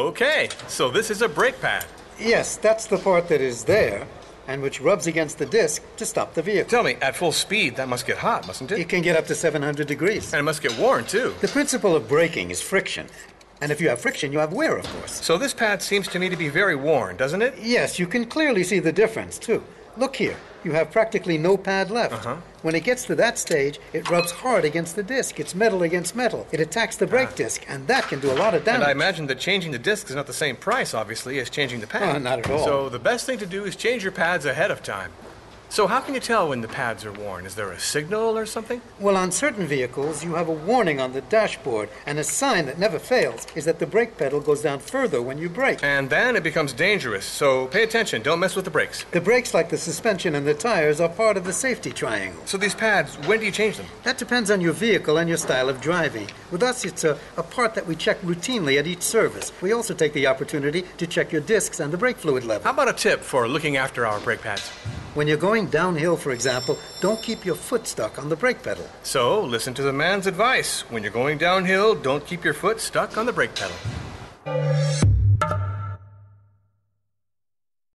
Okay, so this is a brake pad. Yes, that's the part that is there, and which rubs against the disc to stop the vehicle. Tell me, at full speed, that must get hot, mustn't it? It can get up to 700 degrees. And it must get worn, too. The principle of braking is friction. And if you have friction, you have wear, of course. So this pad seems to me to be very worn, doesn't it? Yes, you can clearly see the difference, too. Look here. You have practically no pad left. When it gets to that stage, it rubs hard against the disc. It's metal against metal. It attacks the brake disc, and that can do a lot of damage. And I imagine that changing the disc is not the same price, obviously, as changing the pad. Not at all. So the best thing to do is change your pads ahead of time. So how can you tell when the pads are worn? Is there a signal or something? Well, on certain vehicles, you have a warning on the dashboard, and a sign that never fails is that the brake pedal goes down further when you brake. And then it becomes dangerous, so pay attention. Don't mess with the brakes. The brakes, like the suspension and the tires, are part of the safety triangle. So these pads, when do you change them? That depends on your vehicle and your style of driving. With us, it's a part that we check routinely at each service. We also take the opportunity to check your discs and the brake fluid level. How about a tip for looking after our brake pads? When you're going downhill, for example, don't keep your foot stuck on the brake pedal. So, listen to the man's advice. When you're going downhill, don't keep your foot stuck on the brake pedal.